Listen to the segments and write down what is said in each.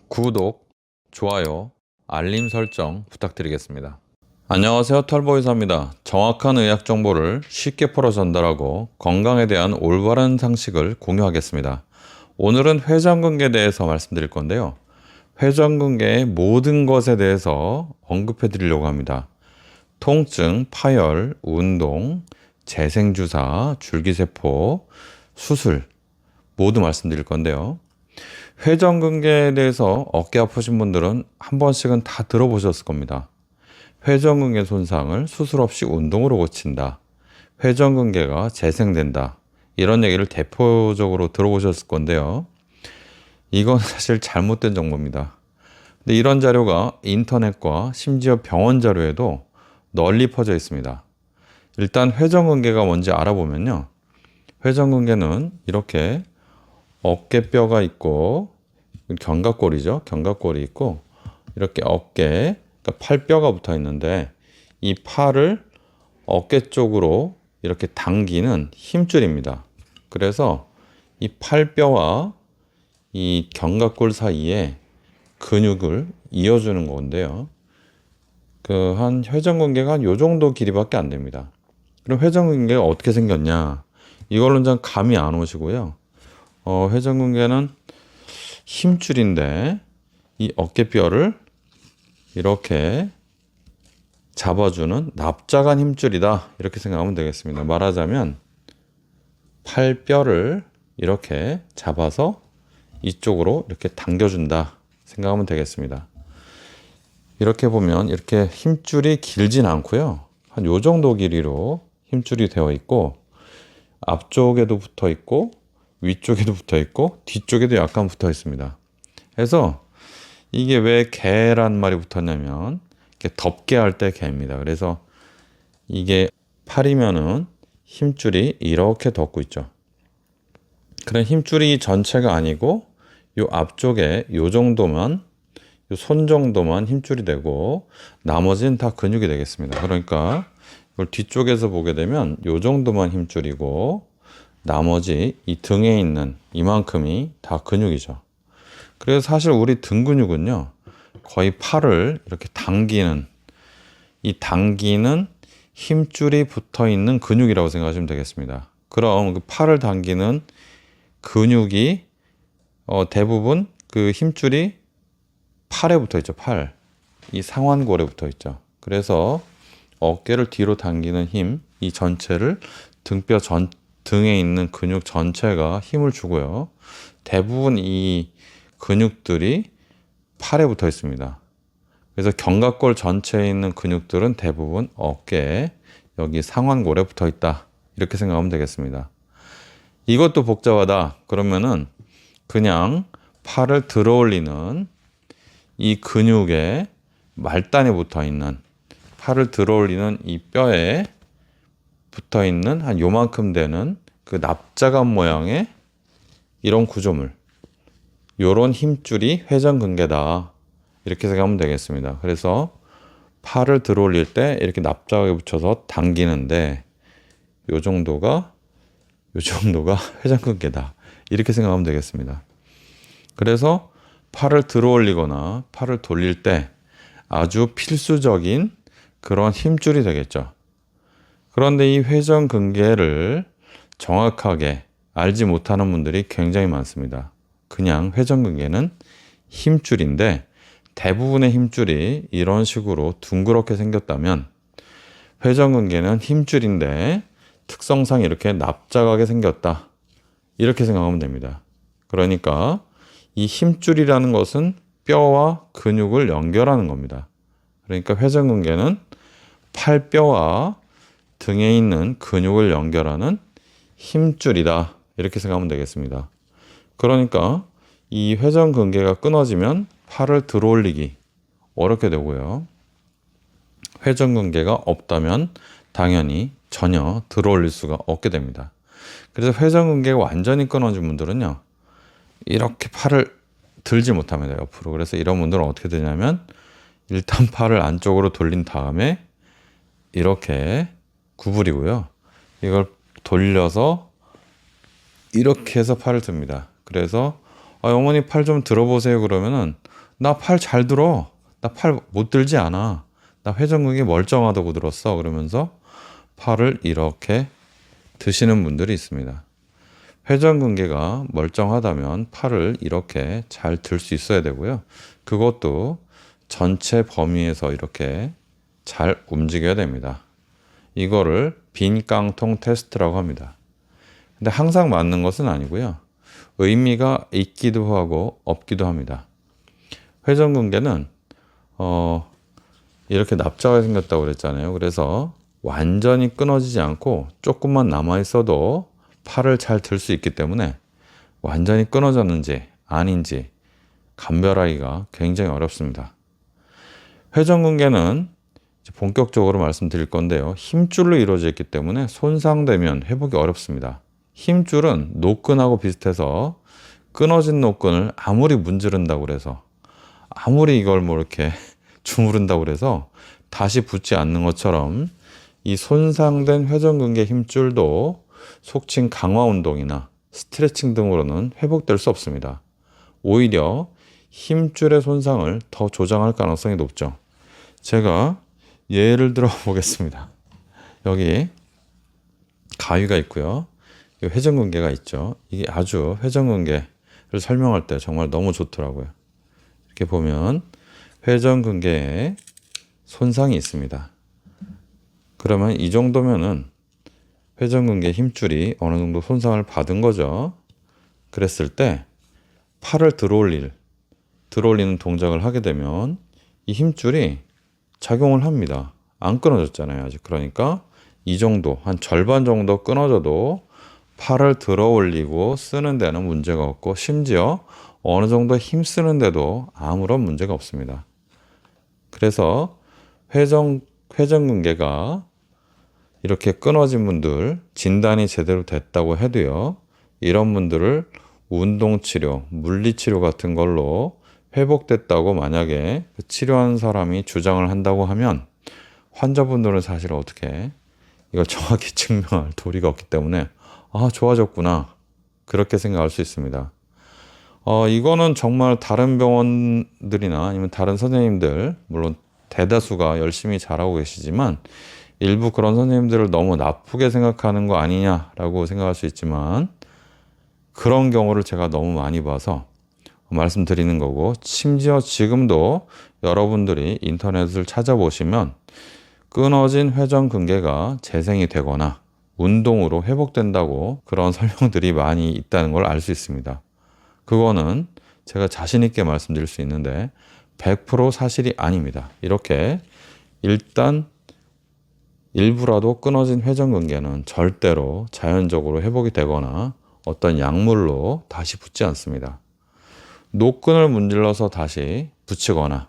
구독, 좋아요, 알림 설정 부탁드리겠습니다. 안녕하세요. 털보이사입니다. 정확한 의학 정보를 쉽게 풀어 전달하고 건강에 대한 올바른 상식을 공유하겠습니다. 오늘은 회전근개에 대해서 말씀드릴 건데요. 회전근개의 모든 것에 대해서 언급해 드리려고 합니다. 통증, 파열, 운동, 재생주사, 줄기세포, 수술 모두 말씀드릴 건데요. 회전근개에 대해서 어깨 아프신 분들은 한 번씩은 다 들어보셨을 겁니다. 회전근개 손상을 수술 없이 운동으로 고친다. 회전근개가 재생된다. 이런 얘기를 대표적으로 들어보셨을 건데요. 이건 사실 잘못된 정보입니다. 근데 이런 자료가 인터넷과 심지어 병원 자료에도 널리 퍼져 있습니다. 일단 회전근개가 뭔지 알아보면요. 회전근개는 이렇게 어깨뼈가 있고 견갑골이죠. 견갑골이 있고 이렇게 어깨, 그러니까 팔뼈가 붙어 있는데 이 팔을 어깨 쪽으로 이렇게 당기는 힘줄입니다. 그래서 이 팔뼈와 이 견갑골 사이에 근육을 이어주는 건데요. 한 회전근개가 한 요 정도 길이밖에 안 됩니다. 그럼 회전근개가 어떻게 생겼냐? 이걸로는 좀 감이 안 오시고요. 회전근개는 힘줄인데 이 어깨뼈를 이렇게 잡아주는 납작한 힘줄이다. 이렇게 생각하면 되겠습니다. 말하자면 팔뼈를 이렇게 잡아서 이쪽으로 이렇게 당겨준다. 생각하면 되겠습니다. 이렇게 보면 이렇게 힘줄이 길진 않고요. 한 요 정도 길이로 힘줄이 되어 있고 앞쪽에도 붙어 있고 위쪽에도 붙어 있고 뒤쪽에도 약간 붙어 있습니다. 그래서 이게 왜 개란 말이 붙었냐면 이렇게 덮개 할 때 개입니다. 그래서 이게 팔이면은 힘줄이 이렇게 덮고 있죠. 그런 힘줄이 전체가 아니고 요 앞쪽에 요 정도만 요 손 정도만 힘줄이 되고 나머지는 다 근육이 되겠습니다. 그러니까 이걸 뒤쪽에서 보게 되면 요 정도만 힘줄이고 나머지 이 등에 있는 이만큼이 다 근육이죠. 그래서 사실 우리 등 근육은요, 거의 팔을 이렇게 당기는, 이 당기는 힘줄이 붙어 있는 근육이라고 생각하시면 되겠습니다. 그럼 그 팔을 당기는 근육이 대부분 그 힘줄이 팔에 붙어 있죠, 팔. 이 상완골에 붙어 있죠. 그래서 어깨를 뒤로 당기는 힘, 이 전체를 등에 있는 근육 전체가 힘을 주고요. 대부분 이 근육들이 팔에 붙어 있습니다. 그래서 견갑골 전체에 있는 근육들은 대부분 어깨에 여기 상완골에 붙어 있다. 이렇게 생각하면 되겠습니다. 이것도 복잡하다. 그러면은 그냥 팔을 들어 올리는 이 근육의 말단에 붙어 있는 팔을 들어 올리는 이 뼈에 붙어 있는 한 요만큼 되는 그 납작한 모양의 이런 구조물. 요런 힘줄이 회전근개다. 이렇게 생각하면 되겠습니다. 그래서 팔을 들어 올릴 때 이렇게 납작하게 붙여서 당기는데 요 정도가 회전근개다. 이렇게 생각하면 되겠습니다. 그래서 팔을 들어 올리거나 팔을 돌릴 때 아주 필수적인 그런 힘줄이 되겠죠. 그런데 이 회전근개를 정확하게 알지 못하는 분들이 굉장히 많습니다. 그냥 회전근개는 힘줄인데 대부분의 힘줄이 이런 식으로 둥그렇게 생겼다면 회전근개는 힘줄인데 특성상 이렇게 납작하게 생겼다. 이렇게 생각하면 됩니다. 그러니까 이 힘줄이라는 것은 뼈와 근육을 연결하는 겁니다. 그러니까 회전근개는 팔뼈와 등에 있는 근육을 연결하는 힘줄이다. 이렇게 생각하면 되겠습니다. 그러니까 이 회전근개가 끊어지면 팔을 들어 올리기 어렵게 되고요. 회전근개가 없다면 당연히 전혀 들어 올릴 수가 없게 됩니다. 그래서 회전근개가 완전히 끊어진 분들은요, 이렇게 팔을 들지 못합니다, 옆으로. 그래서 이런 분들은 어떻게 되냐면 일단 팔을 안쪽으로 돌린 다음에 이렇게 구부리고요. 이걸 돌려서 이렇게 해서 팔을 듭니다. 그래서 어머니 팔 좀 들어보세요 그러면은 나 팔 잘 들어. 나 팔 못 들지 않아. 나 회전근개 멀쩡하다고 들었어. 그러면서 팔을 이렇게 드시는 분들이 있습니다. 회전근개가 멀쩡하다면 팔을 이렇게 잘 들 수 있어야 되고요. 그것도 전체 범위에서 이렇게 잘 움직여야 됩니다. 이거를 빈 깡통 테스트라고 합니다. 근데 항상 맞는 것은 아니고요. 의미가 있기도 하고 없기도 합니다. 회전근개는 이렇게 납작하게 생겼다고 그랬잖아요. 그래서 완전히 끊어지지 않고 조금만 남아 있어도 팔을 잘 들 수 있기 때문에 완전히 끊어졌는지 아닌지 감별하기가 굉장히 어렵습니다. 회전근개는 본격적으로 말씀드릴 건데요. 힘줄로 이루어져 있기 때문에 손상되면 회복이 어렵습니다. 힘줄은 노끈하고 비슷해서 끊어진 노끈을 아무리 문지른다고 그래서 아무리 이걸 뭐 이렇게 주무른다고 그래서 다시 붙지 않는 것처럼 이 손상된 회전근개 힘줄도 속칭 강화 운동이나 스트레칭 등으로는 회복될 수 없습니다. 오히려 힘줄의 손상을 더 조장할 가능성이 높죠. 제가 예를 들어 보겠습니다. 여기 가위가 있고요. 회전근개가 있죠. 이게 아주 회전근개를 설명할 때 정말 너무 좋더라고요. 이렇게 보면 회전근개에 손상이 있습니다. 그러면 이 정도면은 회전근개 힘줄이 어느 정도 손상을 받은 거죠. 그랬을 때 팔을 들어올리는 동작을 하게 되면 이 힘줄이 작용을 합니다. 안 끊어졌잖아요, 아직. 그러니까 이 정도, 한 절반 정도 끊어져도 팔을 들어올리고 쓰는 데는 문제가 없고 심지어 어느 정도 힘 쓰는데도 아무런 문제가 없습니다. 그래서 회전근개가 이렇게 끊어진 분들, 진단이 제대로 됐다고 해도요, 이런 분들을 운동치료, 물리치료 같은 걸로 회복됐다고 만약에 치료한 사람이 주장을 한다고 하면 환자분들은 사실 어떻게 이걸 정확히 증명할 도리가 없기 때문에 아, 좋아졌구나. 그렇게 생각할 수 있습니다. 이거는 정말 다른 병원들이나 아니면 다른 선생님들, 물론 대다수가 열심히 잘하고 계시지만 일부 그런 선생님들을 너무 나쁘게 생각하는 거 아니냐라고 생각할 수 있지만 그런 경우를 제가 너무 많이 봐서 말씀드리는 거고, 심지어 지금도 여러분들이 인터넷을 찾아보시면 끊어진 회전근개가 재생이 되거나 운동으로 회복된다고 그런 설명들이 많이 있다는 걸 알 수 있습니다. 그거는 제가 자신 있게 말씀드릴 수 있는데 100% 사실이 아닙니다. 이렇게 일단 일부라도 끊어진 회전근개는 절대로 자연적으로 회복이 되거나 어떤 약물로 다시 붙지 않습니다. 노끈을 문질러서 다시 붙이거나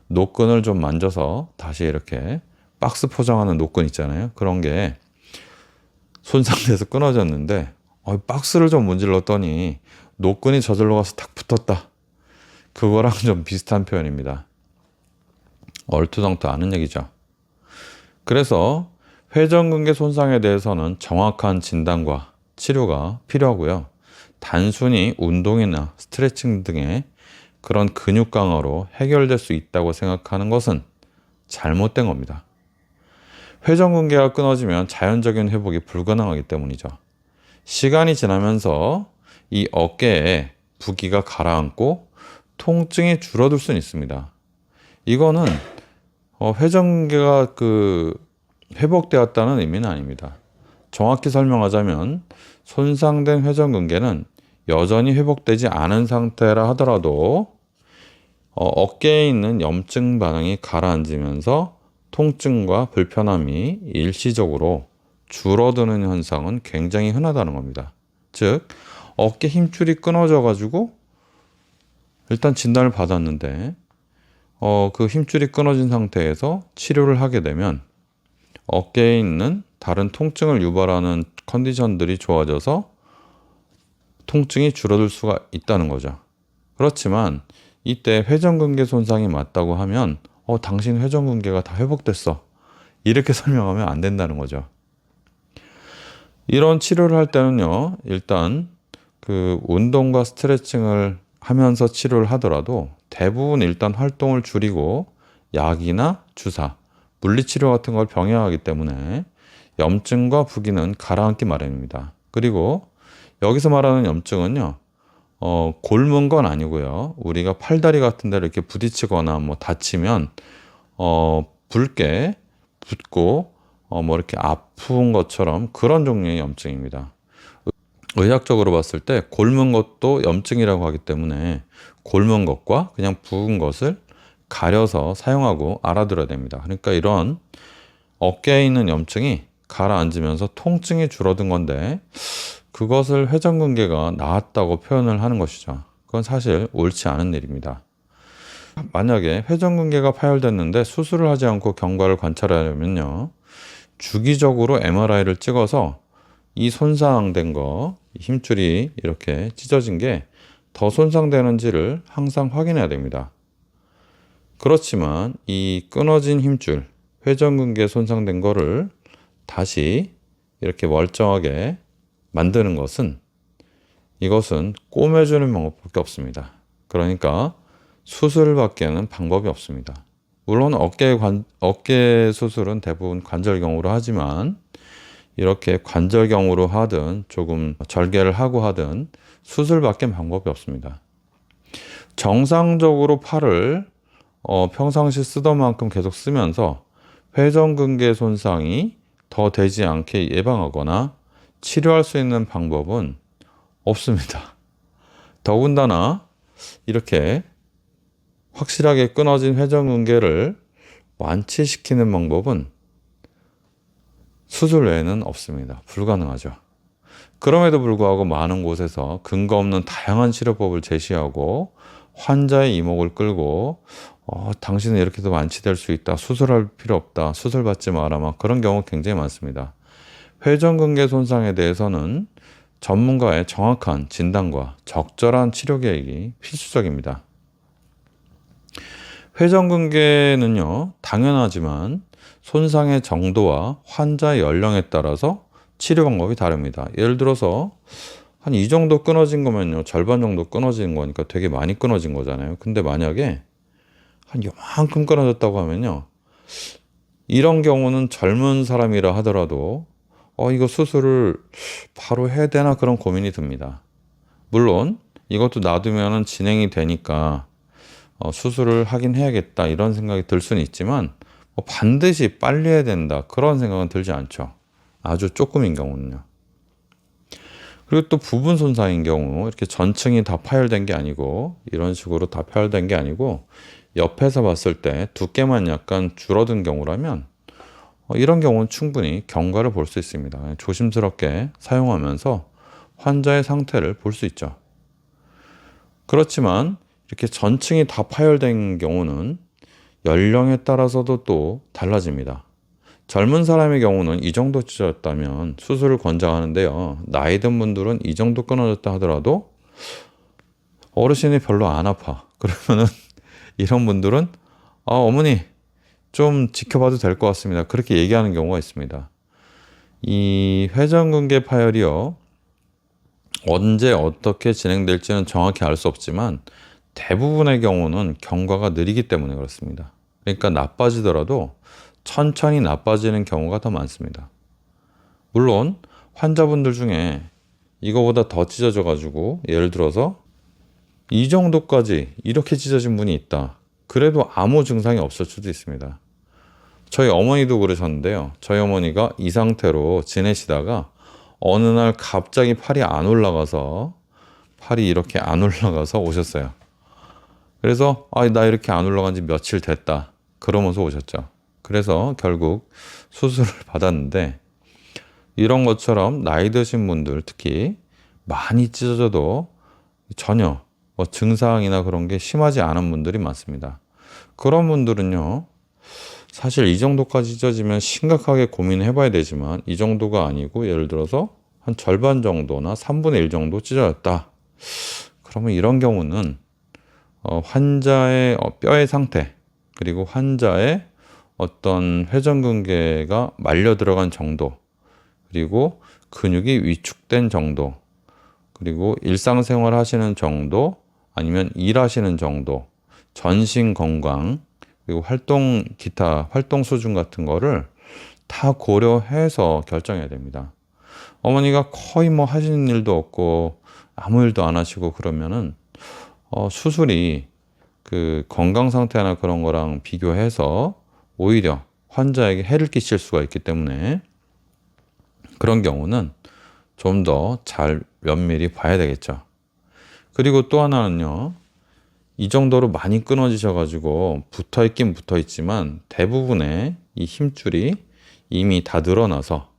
노끈을 좀 만져서 다시 이렇게 박스 포장하는 노끈 있잖아요. 그런 게 손상돼서 끊어졌는데 박스를 좀 문질렀더니 노끈이 저절로 가서 탁 붙었다. 그거랑 좀 비슷한 표현입니다. 얼토당토 않은 얘기죠. 그래서 회전근개 손상에 대해서는 정확한 진단과 치료가 필요하고요. 단순히 운동이나 스트레칭 등의 그런 근육 강화로 해결될 수 있다고 생각하는 것은 잘못된 겁니다. 회전근개가 끊어지면 자연적인 회복이 불가능하기 때문이죠. 시간이 지나면서 이 어깨에 부기가 가라앉고 통증이 줄어들 수는 있습니다. 이거는 회전근개가 회복되었다는 의미는 아닙니다. 정확히 설명하자면 손상된 회전근개는 여전히 회복되지 않은 상태라 하더라도 어깨에 있는 염증 반응이 가라앉으면서 통증과 불편함이 일시적으로 줄어드는 현상은 굉장히 흔하다는 겁니다. 즉 어깨 힘줄이 끊어져 가지고 일단 진단을 받았는데 그 힘줄이 끊어진 상태에서 치료를 하게 되면 어깨에 있는 다른 통증을 유발하는 컨디션들이 좋아져서 통증이 줄어들 수가 있다는 거죠. 그렇지만 이때 회전근개 손상이 맞다고 하면 당신 회전근개가 다 회복됐어. 이렇게 설명하면 안 된다는 거죠. 이런 치료를 할 때는요, 일단 그 운동과 스트레칭을 하면서 치료를 하더라도 대부분 일단 활동을 줄이고 약이나 주사, 물리치료 같은 걸 병행하기 때문에 염증과 부기는 가라앉기 마련입니다. 그리고 여기서 말하는 염증은요, 곪은 건 아니고요. 우리가 팔다리 같은 데를 이렇게 부딪히거나 뭐 다치면, 붉게 붓고, 뭐 이렇게 아픈 것처럼 그런 종류의 염증입니다. 의학적으로 봤을 때 곪은 것도 염증이라고 하기 때문에 곪은 것과 그냥 부은 것을 가려서 사용하고 알아들어야 됩니다. 그러니까 이런 어깨에 있는 염증이 가라앉으면서 통증이 줄어든 건데 그것을 회전근개가 나았다고 표현을 하는 것이죠. 그건 사실 옳지 않은 일입니다. 만약에 회전근개가 파열됐는데 수술을 하지 않고 경과를 관찰하려면요, 주기적으로 MRI를 찍어서 이 손상된 거, 힘줄이 이렇게 찢어진 게 더 손상되는지를 항상 확인해야 됩니다. 그렇지만 이 끊어진 힘줄, 회전근개 손상된 거를 다시 이렇게 멀쩡하게 만드는 것은, 이것은 꼬매주는 방법밖에 없습니다. 그러니까 수술밖에는 방법이 없습니다. 물론 어깨 수술은 대부분 관절경으로 하지만 이렇게 관절경으로 하든 조금 절개를 하고 하든 수술밖에 방법이 없습니다. 정상적으로 팔을 평상시 쓰던 만큼 계속 쓰면서 회전근개 손상이 더 되지 않게 예방하거나 치료할 수 있는 방법은 없습니다. 더군다나 이렇게 확실하게 끊어진 회전근개를 완치시키는 방법은 수술 외에는 없습니다. 불가능하죠. 그럼에도 불구하고 많은 곳에서 근거 없는 다양한 치료법을 제시하고 환자의 이목을 끌고 당신은 이렇게도 완치될 수 있다. 수술할 필요 없다. 수술 받지 마라. 막 그런 경우 굉장히 많습니다. 회전근개 손상에 대해서는 전문가의 정확한 진단과 적절한 치료 계획이 필수적입니다. 회전근개는요, 당연하지만 손상의 정도와 환자의 연령에 따라서 치료 방법이 다릅니다. 예를 들어서 한 이 정도 끊어진 거면요, 절반 정도 끊어진 거니까 되게 많이 끊어진 거잖아요. 근데 만약에 한 요만큼 끊어졌다고 하면요, 이런 경우는 젊은 사람이라 하더라도 이거 수술을 바로 해야 되나 그런 고민이 듭니다. 물론 이것도 놔두면 진행이 되니까 수술을 하긴 해야겠다 이런 생각이 들 수는 있지만 반드시 빨리 해야 된다 그런 생각은 들지 않죠. 아주 조금인 경우는요. 그리고 또 부분 손상인 경우 이렇게 전층이 다 파열된 게 아니고 이런 식으로 다 파열된 게 아니고 옆에서 봤을 때 두께만 약간 줄어든 경우라면 이런 경우는 충분히 경과를 볼 수 있습니다. 조심스럽게 사용하면서 환자의 상태를 볼 수 있죠. 그렇지만 이렇게 전층이 다 파열된 경우는 연령에 따라서도 또 달라집니다. 젊은 사람의 경우는 이 정도 찢어졌다면 수술을 권장하는데요. 나이 든 분들은 이 정도 끊어졌다 하더라도 어르신이 별로 안 아파. 그러면은 이런 분들은 어머니 좀 지켜봐도 될 것 같습니다. 그렇게 얘기하는 경우가 있습니다. 이 회전근개 파열이요, 언제 어떻게 진행될지는 정확히 알 수 없지만 대부분의 경우는 경과가 느리기 때문에 그렇습니다. 그러니까 나빠지더라도 천천히 나빠지는 경우가 더 많습니다. 물론 환자분들 중에 이거보다 더 찢어져 가지고 예를 들어서 이 정도까지 이렇게 찢어진 분이 있다. 그래도 아무 증상이 없을 수도 있습니다. 저희 어머니도 그러셨는데요. 저희 어머니가 이 상태로 지내시다가 어느 날 갑자기 팔이 이렇게 안 올라가서 오셨어요. 그래서 나 이렇게 안 올라간 지 며칠 됐다. 그러면서 오셨죠. 그래서 결국 수술을 받았는데 이런 것처럼 나이 드신 분들 특히 많이 찢어져도 전혀 증상이나 그런 게 심하지 않은 분들이 많습니다. 그런 분들은요, 사실 이 정도까지 찢어지면 심각하게 고민해 봐야 되지만 이 정도가 아니고 예를 들어서 한 절반 정도나 3분의 1 정도 찢어졌다. 그러면 이런 경우는 환자의 뼈의 상태 그리고 환자의 어떤 회전근개가 말려 들어간 정도 그리고 근육이 위축된 정도 그리고 일상생활 하시는 정도 아니면 일하시는 정도 전신 건강, 그리고 기타 활동 수준 같은 거를 다 고려해서 결정해야 됩니다. 어머니가 거의 뭐 하시는 일도 없고 아무 일도 안 하시고 그러면은 수술이 그 건강 상태나 그런 거랑 비교해서 오히려 환자에게 해를 끼칠 수가 있기 때문에 그런 경우는 좀 더 잘 면밀히 봐야 되겠죠. 그리고 또 하나는요, 이 정도로 많이 끊어지셔가지고 붙어 있긴 붙어 있지만 대부분의 이 힘줄이 이미 다 늘어나서,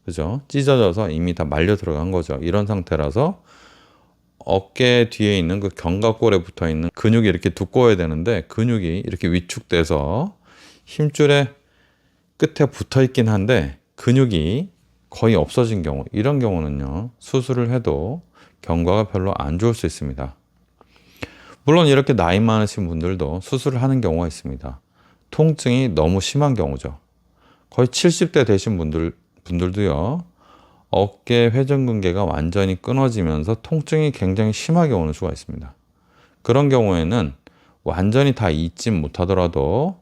그죠? 찢어져서 이미 다 말려 들어간 거죠. 이런 상태라서 어깨 뒤에 있는 그 견갑골에 붙어 있는 근육이 이렇게 두꺼워야 되는데 근육이 이렇게 위축돼서 힘줄의 끝에 붙어 있긴 한데 근육이 거의 없어진 경우, 이런 경우는요, 수술을 해도 경과가 별로 안 좋을 수 있습니다. 물론 이렇게 나이 많으신 분들도 수술을 하는 경우가 있습니다. 통증이 너무 심한 경우죠. 거의 70대 되신 분들도요, 어깨 회전근개가 완전히 끊어지면서 통증이 굉장히 심하게 오는 수가 있습니다. 그런 경우에는 완전히 다 잊진 못하더라도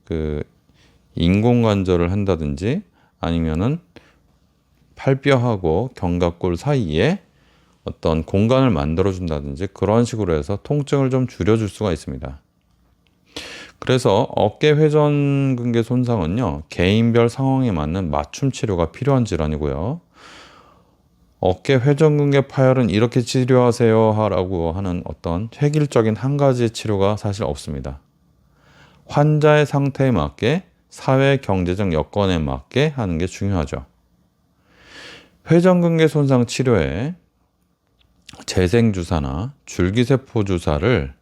그 인공관절을 한다든지 아니면은 팔뼈하고 견갑골 사이에 어떤 공간을 만들어 준다든지 그런 식으로 해서 통증을 좀 줄여줄 수가 있습니다. 그래서 어깨 회전근개 손상은요, 개인별 상황에 맞는 맞춤 치료가 필요한 질환이고요. 어깨 회전근개 파열은 이렇게 치료하세요 라고 하는 어떤 획일적인 한 가지의 치료가 사실 없습니다. 환자의 상태에 맞게 사회 경제적 여건에 맞게 하는 게 중요하죠. 회전근개 손상 치료에 재생주사나 줄기세포 주사를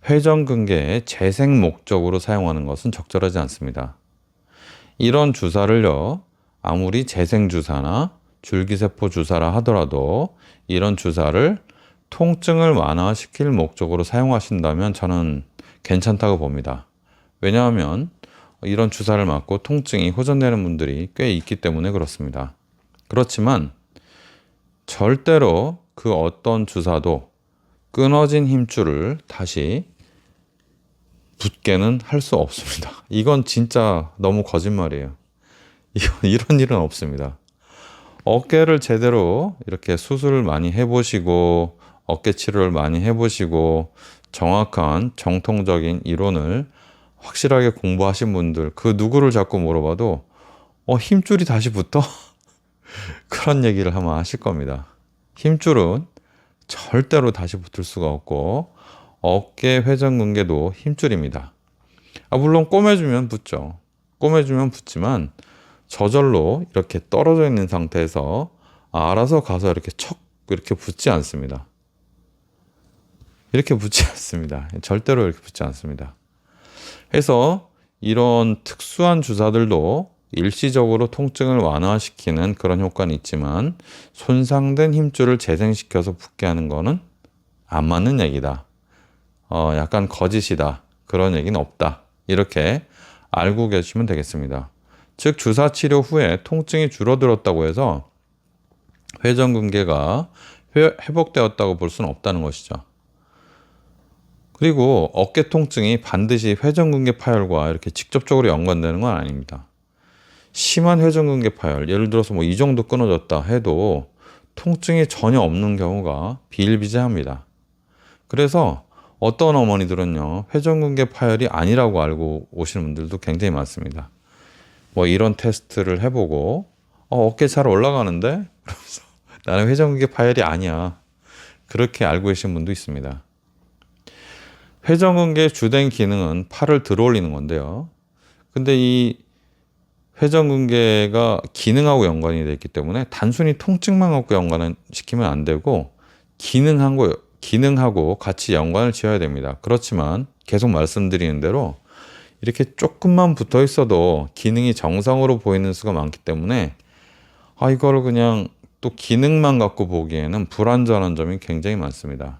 회전근개의 재생 목적으로 사용하는 것은 적절하지 않습니다. 이런 주사를요, 아무리 재생주사나 줄기세포 주사라 하더라도 이런 주사를 통증을 완화시킬 목적으로 사용하신다면 저는 괜찮다고 봅니다. 왜냐하면 이런 주사를 맞고 통증이 호전되는 분들이 꽤 있기 때문에 그렇습니다. 그렇지만 절대로 그 어떤 주사도 끊어진 힘줄을 다시 붙게는 할 수 없습니다. 이건 진짜 너무 거짓말이에요. 이런 일은 없습니다. 어깨를 제대로 이렇게 수술을 많이 해보시고 어깨 치료를 많이 해보시고 정확한 정통적인 이론을 확실하게 공부하신 분들 그 누구를 자꾸 물어봐도 힘줄이 다시 붙어? 그런 얘기를 아마 하실 겁니다. 힘줄은 절대로 다시 붙을 수가 없고 어깨 회전근개도 힘줄입니다. 물론 꼬매주면 붙죠. 꼬매주면 붙지만 저절로 이렇게 떨어져 있는 상태에서 알아서 가서 이렇게 척 이렇게 붙지 않습니다. 이렇게 붙지 않습니다. 절대로 이렇게 붙지 않습니다. 그래서 이런 특수한 주사들도 일시적으로 통증을 완화시키는 그런 효과는 있지만 손상된 힘줄을 재생시켜서 붙게 하는 거는 안 맞는 얘기다. 약간 거짓이다. 그런 얘기는 없다. 이렇게 알고 계시면 되겠습니다. 즉 주사 치료 후에 통증이 줄어들었다고 해서 회전근개가 회복되었다고 볼 수는 없다는 것이죠. 그리고 어깨 통증이 반드시 회전근개 파열과 이렇게 직접적으로 연관되는 건 아닙니다. 심한 회전근개 파열, 예를 들어서 뭐 이 정도 끊어졌다 해도 통증이 전혀 없는 경우가 비일비재합니다. 그래서 어떤 어머니들은요, 회전근개 파열이 아니라고 알고 오시는 분들도 굉장히 많습니다. 뭐 이런 테스트를 해보고 어깨 잘 올라가는데? 그러면서 나는 회전근개 파열이 아니야. 그렇게 알고 계신 분도 있습니다. 회전근개의 주된 기능은 팔을 들어 올리는 건데요. 근데 이 회전근개가 기능하고 연관이 되어 있기 때문에 단순히 통증만 갖고 연관을 시키면 안 되고 기능하고 같이 연관을 지어야 됩니다. 그렇지만 계속 말씀드리는 대로 이렇게 조금만 붙어 있어도 기능이 정상으로 보이는 수가 많기 때문에 이거를 그냥 또 기능만 갖고 보기에는 불완전한 점이 굉장히 많습니다.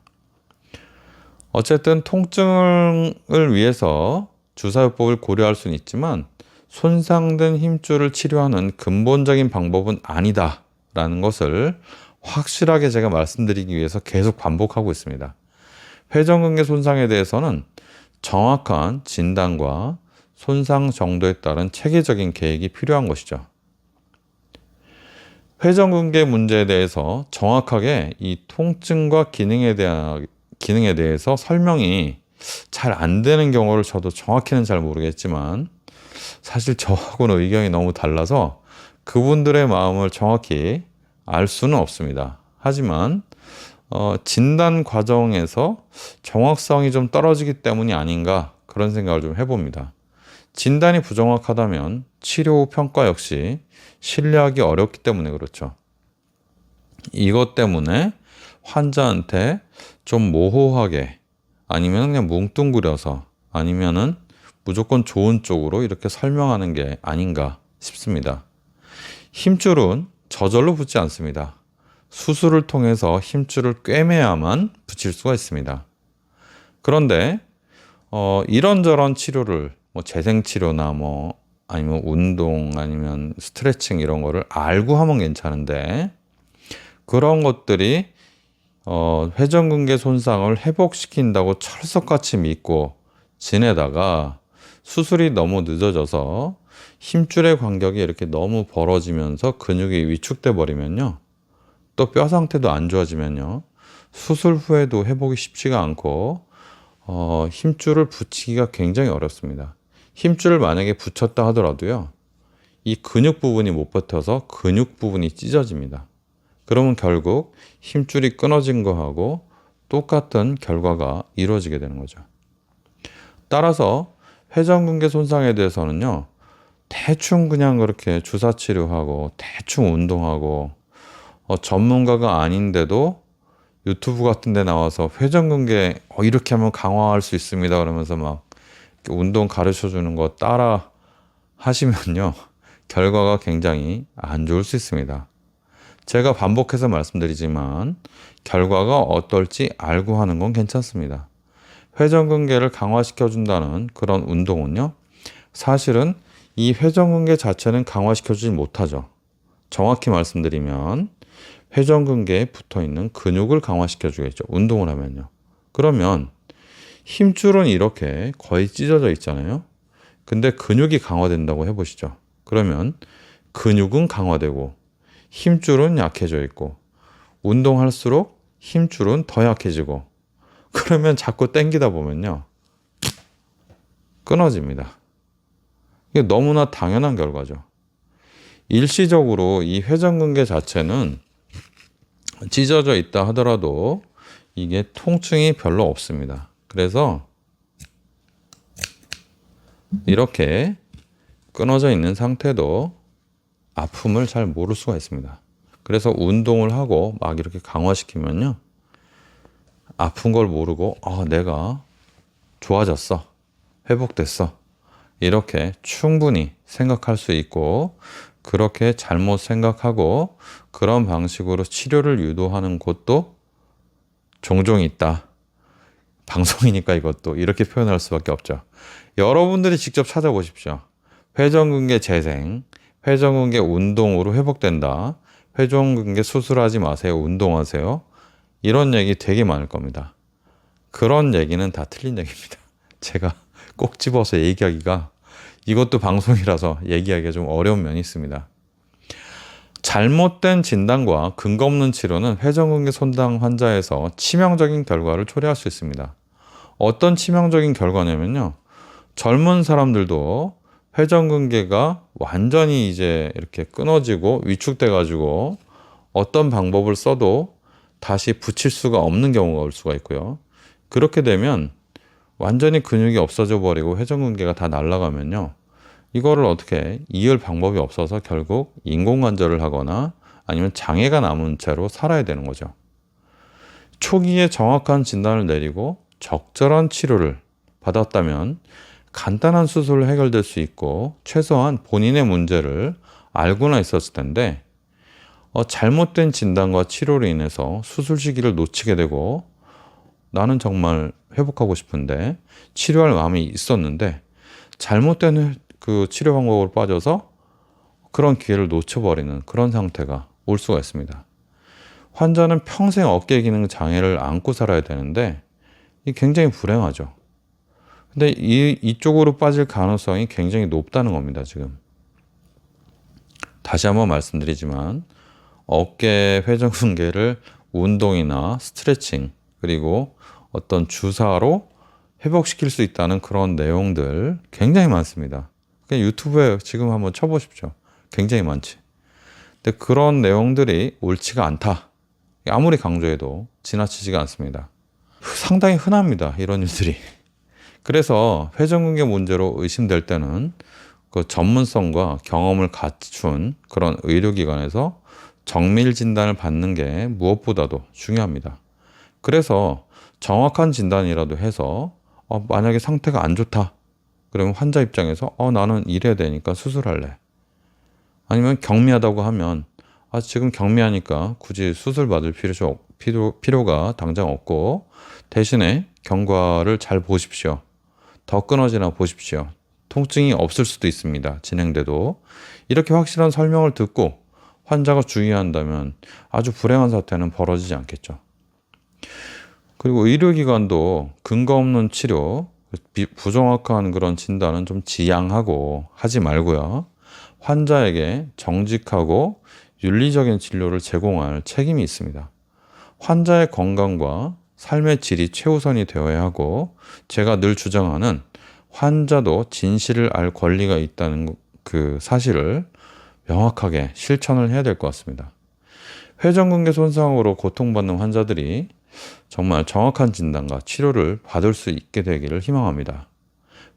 어쨌든 통증을 위해서 주사요법을 고려할 수는 있지만 손상된 힘줄을 치료하는 근본적인 방법은 아니다라는 것을 확실하게 제가 말씀드리기 위해서 계속 반복하고 있습니다. 회전근개 손상에 대해서는 정확한 진단과 손상 정도에 따른 체계적인 계획이 필요한 것이죠. 회전근개 문제에 대해서 정확하게 이 통증과 기능에 대해서 설명이 잘 안 되는 경우를 저도 정확히는 잘 모르겠지만 사실 저하고는 의견이 너무 달라서 그분들의 마음을 정확히 알 수는 없습니다. 하지만 진단 과정에서 정확성이 좀 떨어지기 때문이 아닌가 그런 생각을 좀 해봅니다. 진단이 부정확하다면 치료 후 평가 역시 신뢰하기 어렵기 때문에 그렇죠. 이것 때문에 환자한테 좀 모호하게 아니면 그냥 뭉뚱그려서 아니면은 무조건 좋은 쪽으로 이렇게 설명하는 게 아닌가 싶습니다. 힘줄은 저절로 붙지 않습니다. 수술을 통해서 힘줄을 꿰매야만 붙일 수가 있습니다. 그런데 이런저런 치료를 재생치료나 아니면 운동 아니면 스트레칭 이런 거를 알고 하면 괜찮은데 그런 것들이 회전근개 손상을 회복시킨다고 철석같이 믿고 지내다가 수술이 너무 늦어져서 힘줄의 간격이 이렇게 너무 벌어지면서 근육이 위축돼 버리면요. 또 뼈 상태도 안 좋아지면요. 수술 후에도 회복이 쉽지가 않고 힘줄을 붙이기가 굉장히 어렵습니다. 힘줄을 만약에 붙였다 하더라도요. 이 근육 부분이 못 버텨서 근육 부분이 찢어집니다. 그러면 결국 힘줄이 끊어진 거하고 똑같은 결과가 이루어지게 되는 거죠. 따라서 회전근개 손상에 대해서는요. 대충 그냥 그렇게 주사 치료하고 대충 운동하고 전문가가 아닌데도 유튜브 같은 데 나와서 회전근개 이렇게 하면 강화할 수 있습니다 그러면서 막 운동 가르쳐 주는 거 따라 하시면요. 결과가 굉장히 안 좋을 수 있습니다. 제가 반복해서 말씀드리지만 결과가 어떨지 알고 하는 건 괜찮습니다. 회전근개를 강화시켜 준다는 그런 운동은요. 사실은 이 회전근개 자체는 강화시켜 주지 못하죠. 정확히 말씀드리면 회전근개에 붙어있는 근육을 강화시켜 주겠죠. 운동을 하면요. 그러면 힘줄은 이렇게 거의 찢어져 있잖아요. 근데 근육이 강화된다고 해보시죠. 그러면 근육은 강화되고 힘줄은 약해져 있고 운동할수록 힘줄은 더 약해지고 그러면 자꾸 당기다 보면요. 끊어집니다. 이게 너무나 당연한 결과죠. 일시적으로 이 회전근개 자체는 찢어져 있다 하더라도 이게 통증이 별로 없습니다. 그래서 이렇게 끊어져 있는 상태도 아픔을 잘 모를 수가 있습니다. 그래서 운동을 하고 막 이렇게 강화시키면요. 아픈 걸 모르고 내가 좋아졌어. 회복됐어. 이렇게 충분히 생각할 수 있고 그렇게 잘못 생각하고 그런 방식으로 치료를 유도하는 곳도 종종 있다. 방송이니까 이것도 이렇게 표현할 수밖에 없죠. 여러분들이 직접 찾아보십시오. 회전근개 재생, 회전근개 운동으로 회복된다. 회전근개 수술하지 마세요. 운동하세요. 이런 얘기 되게 많을 겁니다. 그런 얘기는 다 틀린 얘기입니다. 제가 꼭 집어서 얘기하기가 이것도 방송이라서 얘기하기가 좀 어려운 면이 있습니다. 잘못된 진단과 근거 없는 치료는 회전근개 손상 환자에서 치명적인 결과를 초래할 수 있습니다. 어떤 치명적인 결과냐면요. 젊은 사람들도 회전근개가 완전히 이제 이렇게 끊어지고 위축돼 가지고 어떤 방법을 써도 다시 붙일 수가 없는 경우가 올 수가 있고요. 그렇게 되면 완전히 근육이 없어져 버리고 회전근개가 다 날아가면요. 이거를 어떻게 이을 방법이 없어서 결국 인공관절을 하거나 아니면 장애가 남은 채로 살아야 되는 거죠. 초기에 정확한 진단을 내리고 적절한 치료를 받았다면 간단한 수술로 해결될 수 있고 최소한 본인의 문제를 알고나 있었을 텐데 잘못된 진단과 치료로 인해서 수술 시기를 놓치게 되고 나는 정말 회복하고 싶은데 치료할 마음이 있었는데 잘못된 그 치료 방법으로 빠져서 그런 기회를 놓쳐버리는 그런 상태가 올 수가 있습니다. 환자는 평생 어깨 기능 장애를 안고 살아야 되는데 이게 굉장히 불행하죠. 근데 이쪽으로 빠질 가능성이 굉장히 높다는 겁니다, 지금. 다시 한번 말씀드리지만, 어깨 회전근개를 운동이나 스트레칭, 그리고 어떤 주사로 회복시킬 수 있다는 그런 내용들 굉장히 많습니다. 그냥 유튜브에 지금 한번 쳐보십시오. 굉장히 많지. 근데 그런 내용들이 옳지가 않다. 아무리 강조해도 지나치지가 않습니다. 상당히 흔합니다, 이런 일들이. 그래서 회전근개 문제로 의심될 때는 그 전문성과 경험을 갖춘 그런 의료기관에서 정밀 진단을 받는 게 무엇보다도 중요합니다. 그래서 정확한 진단이라도 해서 만약에 상태가 안 좋다. 그러면 환자 입장에서 나는 이래야 되니까 수술할래. 아니면 경미하다고 하면 지금 경미하니까 굳이 수술 받을 필요가 당장 없고 대신에 경과를 잘 보십시오. 더 끊어지나 보십시오. 통증이 없을 수도 있습니다. 진행돼도. 이렇게 확실한 설명을 듣고 환자가 주의한다면 아주 불행한 사태는 벌어지지 않겠죠. 그리고 의료기관도 근거 없는 치료, 부정확한 그런 진단은 좀 지양하고 하지 말고요. 환자에게 정직하고 윤리적인 진료를 제공할 책임이 있습니다. 환자의 건강과 삶의 질이 최우선이 되어야 하고, 제가 늘 주장하는 환자도 진실을 알 권리가 있다는 그 사실을 명확하게 실천을 해야 될 것 같습니다. 회전근개 손상으로 고통받는 환자들이 정말 정확한 진단과 치료를 받을 수 있게 되기를 희망합니다.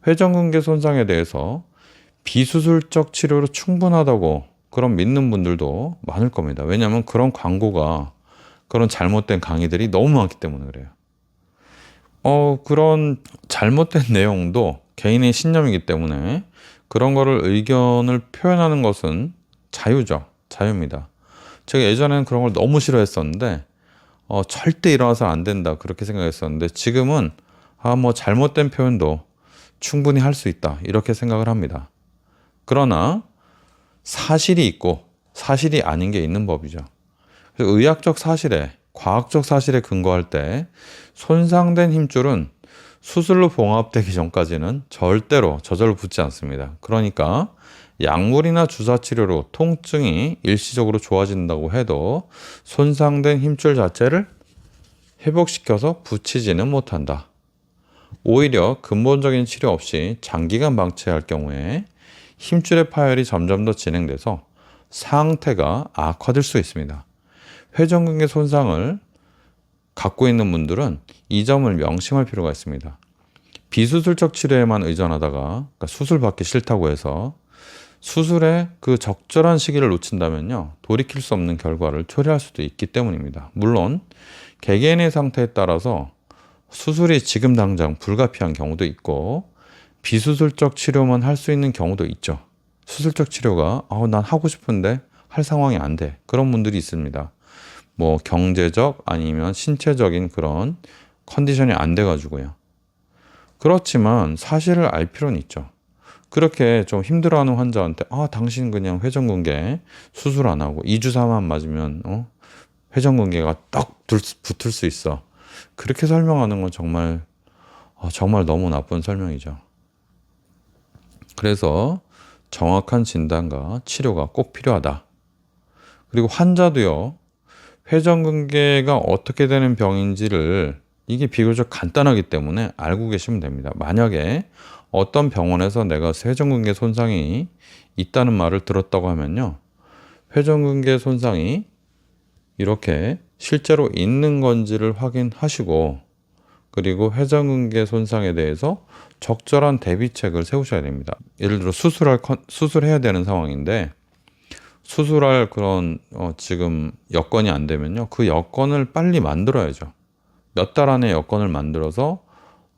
회전근개 손상에 대해서 비수술적 치료로 충분하다고 그런 믿는 분들도 많을 겁니다. 왜냐하면 그런 광고가, 그런 잘못된 강의들이 너무 많기 때문에 그래요. 그런 잘못된 내용도 개인의 신념이기 때문에 그런 거를 의견을 표현하는 것은 자유죠. 자유입니다. 제가 예전에는 그런 걸 너무 싫어했었는데 절대 일어나서 안 된다 그렇게 생각했었는데 지금은 뭐 잘못된 표현도 충분히 할 수 있다 이렇게 생각을 합니다. 그러나 사실이 있고 사실이 아닌 게 있는 법이죠. 그래서 의학적 사실에, 과학적 사실에 근거할 때 손상된 힘줄은 수술로 봉합되기 전까지는 절대로 저절로 붙지 않습니다. 그러니까 약물이나 주사 치료로 통증이 일시적으로 좋아진다고 해도 손상된 힘줄 자체를 회복시켜서 붙이지는 못한다. 오히려 근본적인 치료 없이 장기간 방치할 경우에 힘줄의 파열이 점점 더 진행돼서 상태가 악화될 수 있습니다. 회전근개 손상을 갖고 있는 분들은 이 점을 명심할 필요가 있습니다. 비수술적 치료에만 의존하다가, 그러니까 수술 받기 싫다고 해서 수술의 그 적절한 시기를 놓친다면요, 돌이킬 수 없는 결과를 초래할 수도 있기 때문입니다. 물론 개개인의 상태에 따라서 수술이 지금 당장 불가피한 경우도 있고 비수술적 치료만 할 수 있는 경우도 있죠. 수술적 치료가 난 하고 싶은데 할 상황이 안 돼. 그런 분들이 있습니다. 뭐 경제적 아니면 신체적인 그런 컨디션이 안 돼 가지고요. 그렇지만 사실을 알 필요는 있죠. 그렇게 좀 힘들어하는 환자한테 당신 그냥 회전근개 수술 안 하고 2주사만 맞으면 회전근개가 딱 붙을 수 있어. 그렇게 설명하는 건 정말 너무 나쁜 설명이죠. 그래서 정확한 진단과 치료가 꼭 필요하다. 그리고 환자도요, 회전근개가 어떻게 되는 병인지를 이게 비교적 간단하기 때문에 알고 계시면 됩니다. 만약에 어떤 병원에서 내가 회전근개 손상이 있다는 말을 들었다고 하면요, 회전근개 손상이 이렇게 실제로 있는 건지를 확인하시고, 그리고 회전근개 손상에 대해서 적절한 대비책을 세우셔야 됩니다. 예를 들어 수술해야 되는 상황인데 수술할 그런 지금 여건이 안 되면요, 그 여건을 빨리 만들어야죠. 몇 달 안에 여건을 만들어서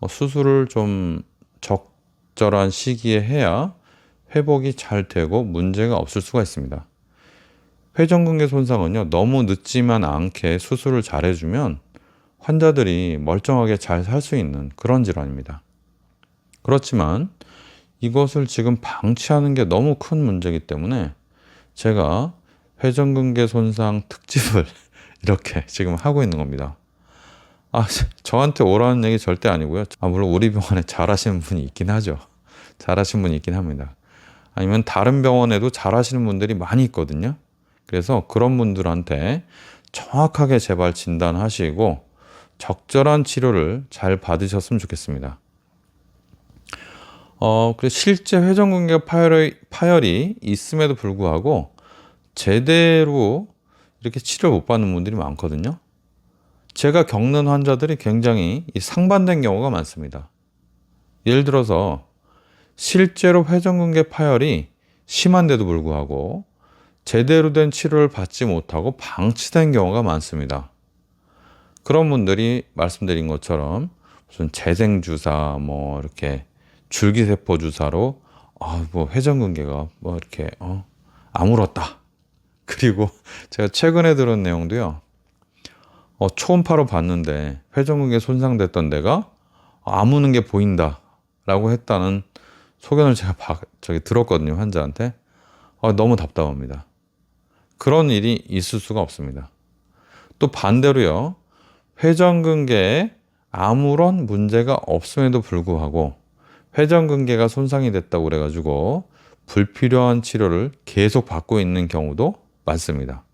수술을 좀 적절한 시기에 해야 회복이 잘 되고 문제가 없을 수가 있습니다. 회전근개 손상은요, 너무 늦지만 않게 수술을 잘 해주면 환자들이 멀쩡하게 잘 살 수 있는 그런 질환입니다. 그렇지만 이것을 지금 방치하는 게 너무 큰 문제이기 때문에 제가 회전근개 손상 특집을 이렇게 지금 하고 있는 겁니다. 아, 저한테 오라는 얘기 절대 아니고요. 물론 우리 병원에 잘하시는 분이 있긴 하죠. 잘하시는 분이 있긴 합니다. 아니면 다른 병원에도 잘하시는 분들이 많이 있거든요. 그래서 그런 분들한테 정확하게 제발 진단하시고 적절한 치료를 잘 받으셨으면 좋겠습니다. 그래서 실제 회전근개 파열이 있음에도 불구하고 제대로 이렇게 치료를 못 받는 분들이 많거든요. 제가 겪는 환자들이 굉장히 상반된 경우가 많습니다. 예를 들어서 실제로 회전근개 파열이 심한데도 불구하고 제대로 된 치료를 받지 못하고 방치된 경우가 많습니다. 그런 분들이 말씀드린 것처럼 무슨 재생주사, 뭐 이렇게 줄기세포 주사로 뭐 회전근개가 뭐 이렇게 아물었다. 그리고 제가 최근에 들은 내용도요. 초음파로 봤는데 회전근개 손상됐던 데가 아무는 게 보인다라고 했다는 소견을 제가 들었거든요, 환자한테. 너무 답답합니다. 그런 일이 있을 수가 없습니다. 또 반대로요, 회전근개에 아무런 문제가 없음에도 불구하고 회전근개가 손상이 됐다고 그래가지고 불필요한 치료를 계속 받고 있는 경우도 많습니다.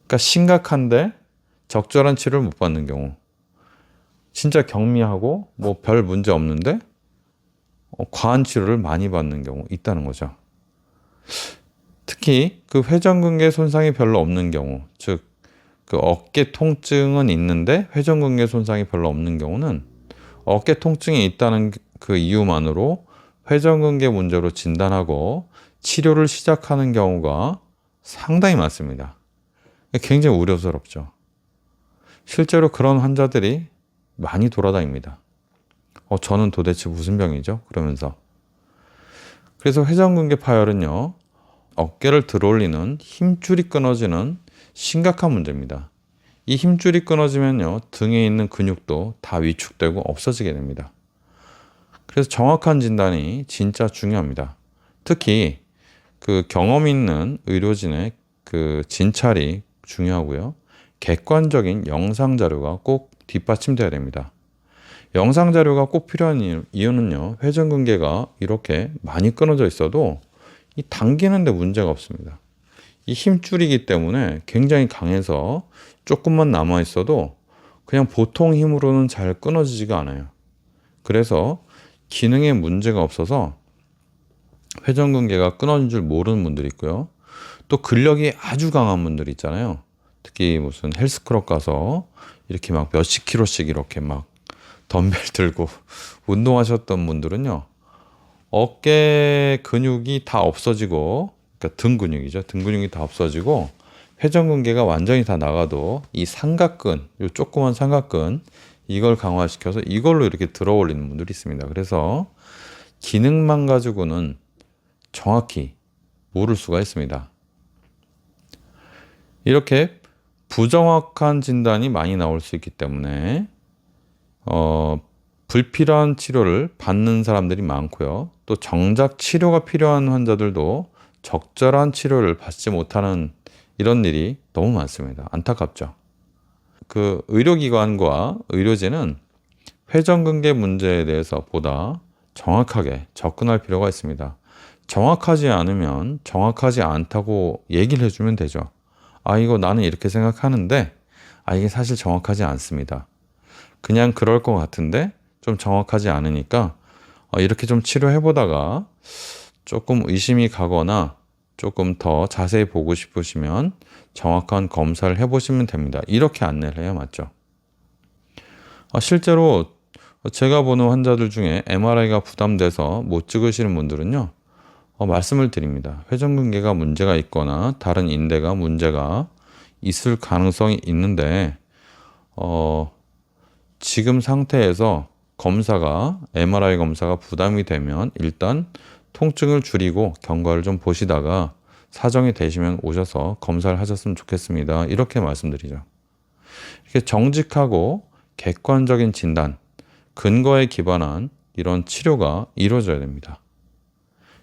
그러니까 심각한데 적절한 치료를 못 받는 경우, 진짜 경미하고 뭐 별 문제 없는데 과한 치료를 많이 받는 경우 있다는 거죠. 특히 그 회전근개 손상이 별로 없는 경우, 즉 그 어깨 통증은 있는데 회전근개 손상이 별로 없는 경우는 어깨 통증이 있다는 그 이유만으로 회전근개 문제로 진단하고 치료를 시작하는 경우가 상당히 많습니다. 굉장히 우려스럽죠. 실제로 그런 환자들이 많이 돌아다닙니다. 저는 도대체 무슨 병이죠? 그러면서. 그래서 회전근개 파열은요, 어깨를 들어올리는 힘줄이 끊어지는 심각한 문제입니다. 이 힘줄이 끊어지면요, 등에 있는 근육도 다 위축되고 없어지게 됩니다. 그래서 정확한 진단이 진짜 중요합니다. 특히 그 경험 있는 의료진의 그 진찰이 중요하고요. 객관적인 영상 자료가 꼭 뒷받침돼야 됩니다. 영상 자료가 꼭 필요한 이유는요, 회전근개가 이렇게 많이 끊어져 있어도 이 당기는데 문제가 없습니다. 이 힘줄이기 때문에 굉장히 강해서 조금만 남아 있어도 그냥 보통 힘으로는 잘 끊어지지가 않아요. 그래서 기능에 문제가 없어서 회전근개가 끊어진 줄 모르는 분들이 있고요. 또 근력이 아주 강한 분들 있잖아요. 특히 무슨 헬스클럽 가서 이렇게 막 몇십 킬로씩 이렇게 막 덤벨 들고 운동하셨던 분들은요, 어깨 근육이 다 없어지고, 그러니까 등 근육이죠. 등 근육이 다 없어지고 회전근개가 완전히 다 나가도 이 삼각근, 이 조그만 삼각근, 이걸 강화시켜서 이걸로 이렇게 들어 올리는 분들이 있습니다. 그래서 기능만 가지고는 정확히 모를 수가 있습니다. 이렇게 부정확한 진단이 많이 나올 수 있기 때문에 불필요한 치료를 받는 사람들이 많고요. 또 정작 치료가 필요한 환자들도 적절한 치료를 받지 못하는 이런 일이 너무 많습니다. 안타깝죠. 그 의료기관과 의료진은 회전근개 문제에 대해서 보다 정확하게 접근할 필요가 있습니다. 정확하지 않으면 정확하지 않다고 얘기를 해주면 되죠. 이거 나는 이렇게 생각하는데, 이게 사실 정확하지 않습니다. 그냥 그럴 것 같은데 좀 정확하지 않으니까 이렇게 좀 치료해보다가 조금 의심이 가거나 조금 더 자세히 보고 싶으시면 정확한 검사를 해보시면 됩니다. 이렇게 안내를 해야 맞죠. 실제로 제가 보는 환자들 중에 MRI가 부담돼서 못 찍으시는 분들은요, 말씀을 드립니다. 회전근개가 문제가 있거나 다른 인대가 문제가 있을 가능성이 있는데 지금 상태에서 MRI 검사가 부담이 되면 일단 통증을 줄이고 경과를 좀 보시다가 사정이 되시면 오셔서 검사를 하셨으면 좋겠습니다. 이렇게 말씀드리죠. 이렇게 정직하고 객관적인 진단, 근거에 기반한 이런 치료가 이루어져야 됩니다.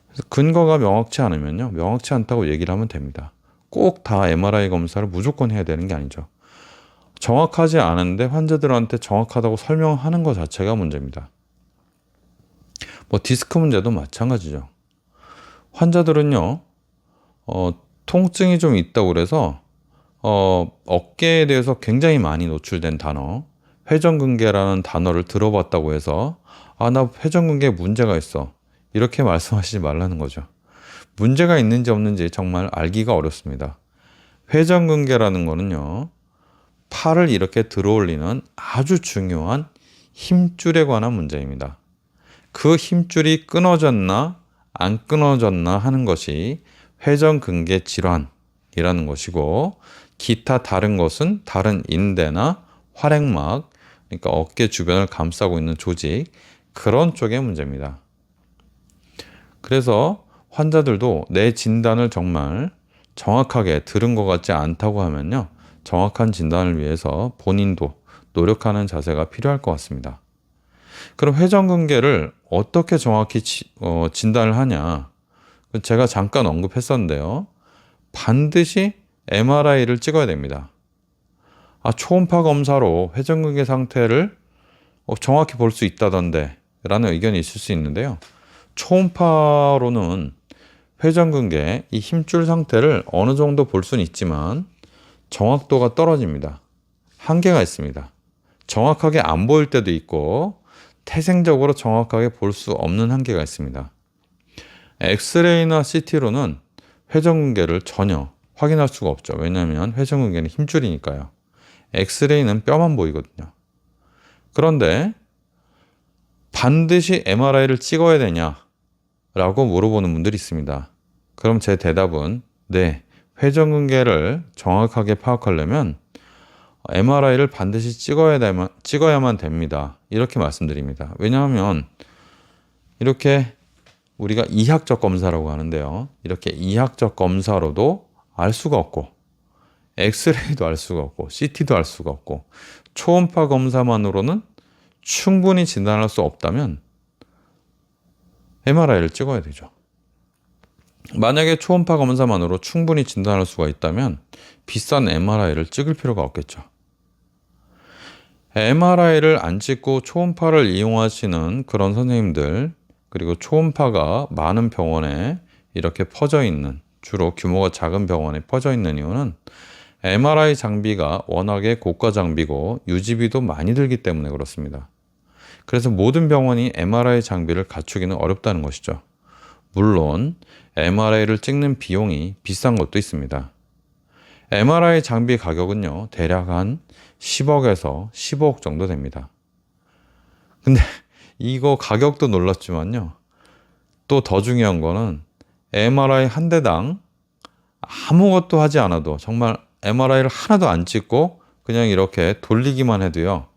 그래서 근거가 명확치 않으면요, 명확치 않다고 얘기를 하면 됩니다. 꼭 다 MRI 검사를 무조건 해야 되는 게 아니죠. 정확하지 않은데 환자들한테 정확하다고 설명하는 것 자체가 문제입니다. 뭐 디스크 문제도 마찬가지죠. 환자들은요, 통증이 좀 있다고 그래서 어깨에 대해서 굉장히 많이 노출된 단어, 회전근개라는 단어를 들어봤다고 해서 나 회전근개에 문제가 있어, 이렇게 말씀하시지 말라는 거죠. 문제가 있는지 없는지 정말 알기가 어렵습니다. 회전근개라는 거는요, 팔을 이렇게 들어올리는 아주 중요한 힘줄에 관한 문제입니다. 그 힘줄이 끊어졌나 안 끊어졌나 하는 것이 회전근개 질환이라는 것이고, 기타 다른 것은 다른 인대나 활액막, 그러니까 어깨 주변을 감싸고 있는 조직, 그런 쪽의 문제입니다. 그래서 환자들도 내 진단을 정말 정확하게 들은 것 같지 않다고 하면요, 정확한 진단을 위해서 본인도 노력하는 자세가 필요할 것 같습니다. 그럼 회전근개를 어떻게 정확히 진단을 하냐? 제가 잠깐 언급했었는데요. 반드시 MRI를 찍어야 됩니다. 초음파 검사로 회전근개 상태를 정확히 볼 수 있다던데 라는 의견이 있을 수 있는데요. 초음파로는 회전근개 이 힘줄 상태를 어느 정도 볼 수는 있지만 정확도가 떨어집니다. 한계가 있습니다. 정확하게 안 보일 때도 있고 태생적으로 정확하게 볼 수 없는 한계가 있습니다. 엑스레이나 CT로는 회전근개를 전혀 확인할 수가 없죠. 왜냐하면 회전근개는 힘줄이니까요. 엑스레이는 뼈만 보이거든요. 그런데 반드시 MRI를 찍어야 되냐라고 물어보는 분들이 있습니다. 그럼 제 대답은 네, 회전근개를 정확하게 파악하려면 MRI를 반드시 찍어야만 됩니다. 이렇게 말씀드립니다. 왜냐하면 이렇게 우리가 이학적 검사라고 하는데요. 이렇게 이학적 검사로도 알 수가 없고, 엑스레이도 알 수가 없고, CT도 알 수가 없고, 초음파 검사만으로는 충분히 진단할 수 없다면 MRI를 찍어야 되죠. 만약에 초음파 검사만으로 충분히 진단할 수가 있다면 비싼 MRI를 찍을 필요가 없겠죠. MRI를 안 찍고 초음파를 이용하시는 그런 선생님들, 그리고 초음파가 많은 병원에 이렇게 퍼져 있는, 주로 규모가 작은 병원에 퍼져 있는 이유는 MRI 장비가 워낙에 고가 장비고 유지비도 많이 들기 때문에 그렇습니다. 그래서 모든 병원이 MRI 장비를 갖추기는 어렵다는 것이죠. 물론 MRI를 찍는 비용이 비싼 것도 있습니다. MRI 장비 가격은요, 대략 한 10억에서 15억 정도 됩니다. 근데 이거 가격도 놀랐지만요, 또 더 중요한 거는 MRI 한 대당 아무것도 하지 않아도, 정말 MRI를 하나도 안 찍고 그냥 이렇게 돌리기만 해도요,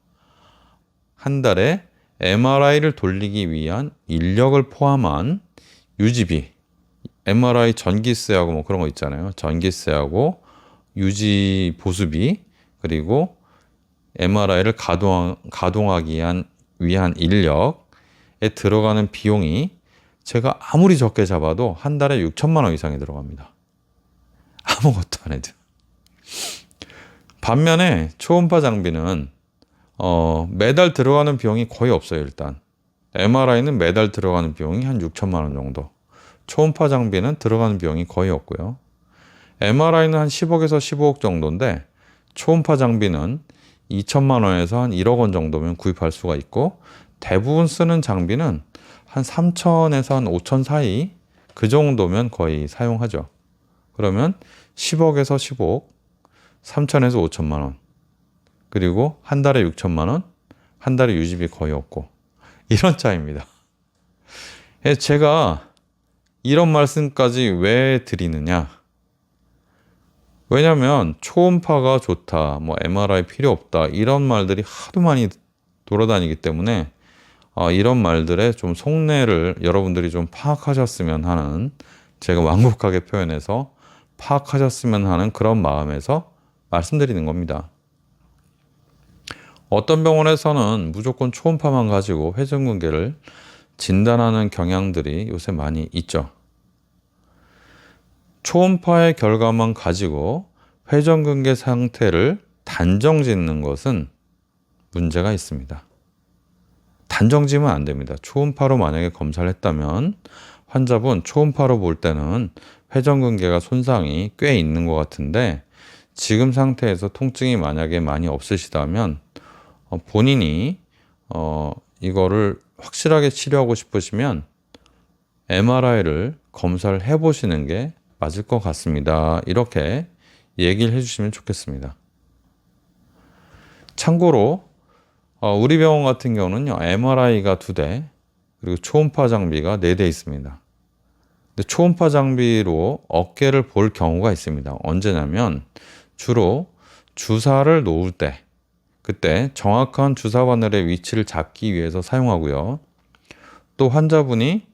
한 달에 MRI를 돌리기 위한 인력을 포함한 유지비, MRI 전기세하고 뭐 그런 거 있잖아요. 전기세하고 유지 보수비, 그리고 MRI를 가동하기 위한 인력에 들어가는 비용이 제가 아무리 적게 잡아도 한 달에 6천만 원 이상이 들어갑니다. 아무것도 안 해도. 반면에 초음파 장비는 매달 들어가는 비용이 거의 없어요. 일단 MRI는 매달 들어가는 비용이 한 6천만 원 정도, 초음파 장비는 들어가는 비용이 거의 없고요. MRI는 한 10억에서 15억 정도인데 초음파 장비는 2천만 원에서 한 1억 원 정도면 구입할 수가 있고, 대부분 쓰는 장비는 한 3천에서 한 5천 사이, 그 정도면 거의 사용하죠. 그러면 10억에서 15억, 3천에서 5천만 원, 그리고 한 달에 6천만 원, 한 달에 유지비 거의 없고, 이런 차이입니다. 제가 이런 말씀까지 왜 드리느냐? 왜냐면 초음파가 좋다, 뭐 MRI 필요 없다, 이런 말들이 하도 많이 돌아다니기 때문에 이런 말들의 좀 속내를 여러분들이 좀 파악하셨으면 하는, 제가 완곡하게 표현해서 파악하셨으면 하는 그런 마음에서 말씀드리는 겁니다. 어떤 병원에서는 무조건 초음파만 가지고 회전근개를 진단하는 경향들이 요새 많이 있죠. 초음파의 결과만 가지고 회전근개 상태를 단정 짓는 것은 문제가 있습니다. 단정 지면 안 됩니다. 초음파로 만약에 검사를 했다면 환자분 초음파로 볼 때는 회전근개가 손상이 꽤 있는 것 같은데 지금 상태에서 통증이 만약에 많이 없으시다면 본인이 이거를 확실하게 치료하고 싶으시면 MRI를 검사를 해보시는 게 맞을 것 같습니다. 이렇게 얘기를 해주시면 좋겠습니다. 참고로 우리 병원 같은 경우는요, MRI가 2대, 그리고 초음파 장비가 4대 있습니다. 근데 초음파 장비로 어깨를 볼 경우가 있습니다. 언제냐면 주로 주사를 놓을 때, 그때 정확한 주사 바늘의 위치를 잡기 위해서 사용하고요. 또 환자분이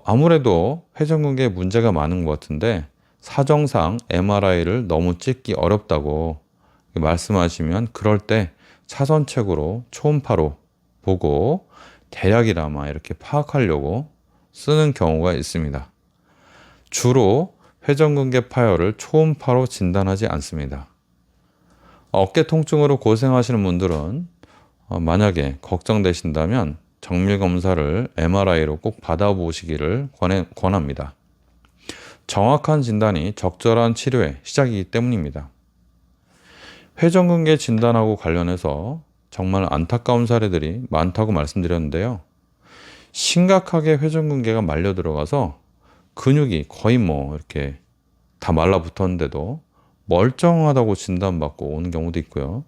아무래도 회전근개에 문제가 많은 것 같은데 사정상 MRI를 너무 찍기 어렵다고 말씀하시면 그럴 때 차선책으로 초음파로 보고 대략이나마 이렇게 파악하려고 쓰는 경우가 있습니다. 주로 회전근개 파열을 초음파로 진단하지 않습니다. 어깨 통증으로 고생하시는 분들은 만약에 걱정되신다면 정밀 검사를 MRI로 꼭 받아보시기를 권합니다. 정확한 진단이 적절한 치료의 시작이기 때문입니다. 회전근개 진단하고 관련해서 정말 안타까운 사례들이 많다고 말씀드렸는데요. 심각하게 회전근개가 말려 들어가서 근육이 거의 이렇게 다 말라붙었는데도 멀쩡하다고 진단받고 오는 경우도 있고요.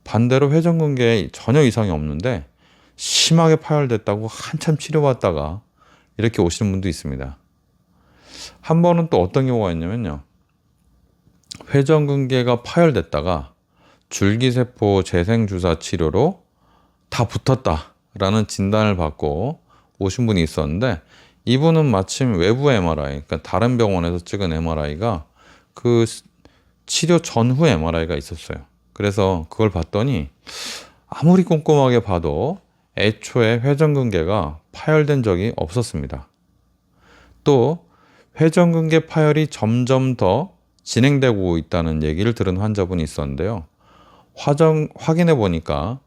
반대로 회전근개에 전혀 이상이 없는데 심하게 파열됐다고 한참 치료받다가 이렇게 오시는 분도 있습니다. 한 번은 또 어떤 경우가 있냐면요. 회전근개가 파열됐다가 줄기세포 재생주사 치료로 다 붙었다라는 진단을 받고 오신 분이 있었는데 이분은 마침 외부 MRI, 그러니까 다른 병원에서 찍은 MRI가 그 치료 전후 MRI가 있었어요. 그래서 그걸 봤더니 아무리 꼼꼼하게 봐도 애초에 회전근개가 파열된 적이 없었습니다. 또 회전근개 파열이 점점 더 진행되고 있다는 얘기를 들은 환자분이 있었는데요. 확인해 보니까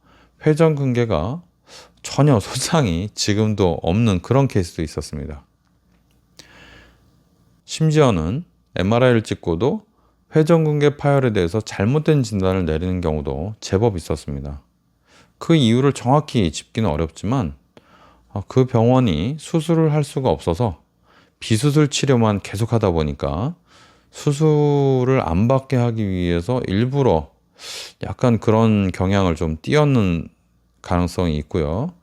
회전근개가 전혀 손상이 지금도 없는 그런 케이스도 있었습니다. 심지어는 MRI를 찍고도 회전근개 파열에 대해서 잘못된 진단을 내리는 경우도 제법 있었습니다. 그 이유를 정확히 짚기는 어렵지만 그 병원이 수술을 할 수가 없어서 비수술 치료만 계속하다 보니까 수술을 안 받게 하기 위해서 일부러 약간 그런 경향을 좀 띄었는 가능성이 있고요.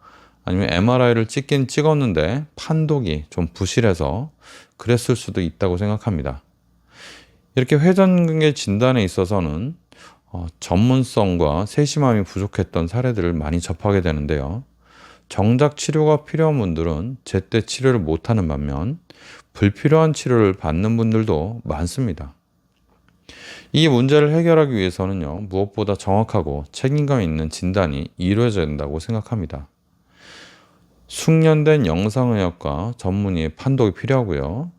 아니면 MRI를 찍긴 찍었는데 판독이 좀 부실해서 그랬을 수도 있다고 생각합니다. 이렇게 회전근개 진단에 있어서는 전문성과 세심함이 부족했던 사례들을 많이 접하게 되는데요. 정작 치료가 필요한 분들은 제때 치료를 못하는 반면 불필요한 치료를 받는 분들도 많습니다. 이 문제를 해결하기 위해서는요, 무엇보다 정확하고 책임감 있는 진단이 이루어져야 된다고 생각합니다. 숙련된 영상의학과 전문의의 판독이 필요하고요.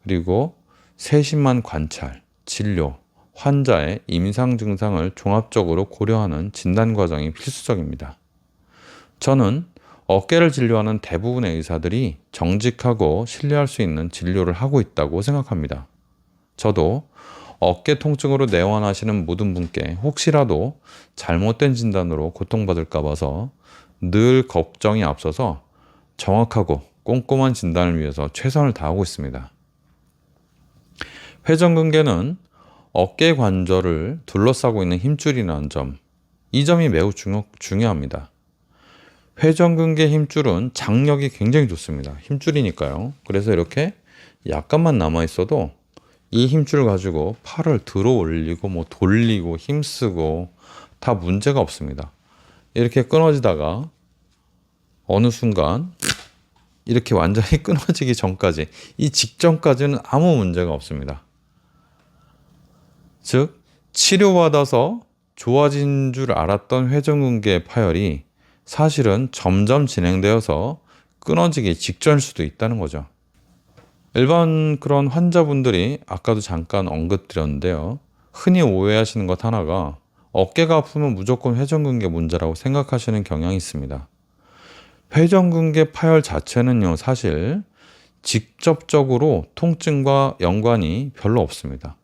그리고 세심한 관찰, 진료, 환자의 임상 증상을 종합적으로 고려하는 진단 과정이 필수적입니다. 저는 어깨를 진료하는 대부분의 의사들이 정직하고 신뢰할 수 있는 진료를 하고 있다고 생각합니다. 저도 어깨 통증으로 내원하시는 모든 분께 혹시라도 잘못된 진단으로 고통받을까 봐서 늘 걱정이 앞서서 정확하고 꼼꼼한 진단을 위해서 최선을 다하고 있습니다. 회전근개는 어깨 관절을 둘러싸고 있는 힘줄이라는 점, 이 점이 매우 중요합니다. 회전근개 힘줄은 장력이 굉장히 좋습니다. 힘줄이니까요. 그래서 이렇게 약간만 남아 있어도 이 힘줄을 가지고 팔을 들어 올리고 돌리고 힘쓰고 다 문제가 없습니다. 이렇게 끊어지다가 어느 순간 이렇게 완전히 끊어지기 전까지, 이 직전까지는 아무 문제가 없습니다. 즉 치료받아서 좋아진 줄 알았던 회전근개 파열이 사실은 점점 진행되어서 끊어지기 직전일 수도 있다는 거죠. 일반 그런 환자분들이 아까도 잠깐 언급드렸는데요. 흔히 오해하시는 것 하나가 어깨가 아프면 무조건 회전근개 문제라고 생각하시는 경향이 있습니다. 회전근개 파열 자체는요, 사실 직접적으로 통증과 연관이 별로 없습니다.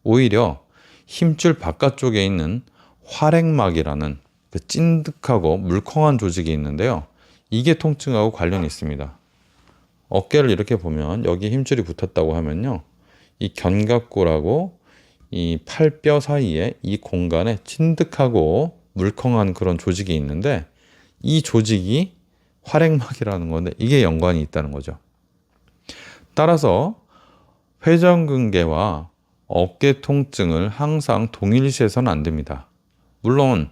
오히려 힘줄 바깥쪽에 있는 활액막이라는 그 찐득하고 물컹한 조직이 있는데요. 이게 통증하고 관련이 있습니다. 어깨를 이렇게 보면 여기 힘줄이 붙었다고 하면요. 이 견갑골하고 이 팔뼈 사이에 이 공간에 찐득하고 물컹한 그런 조직이 있는데 이 조직이 활액막이라는 건데 이게 연관이 있다는 거죠. 따라서 회전근개와 어깨 통증을 항상 동일시해서는 안 됩니다. 물론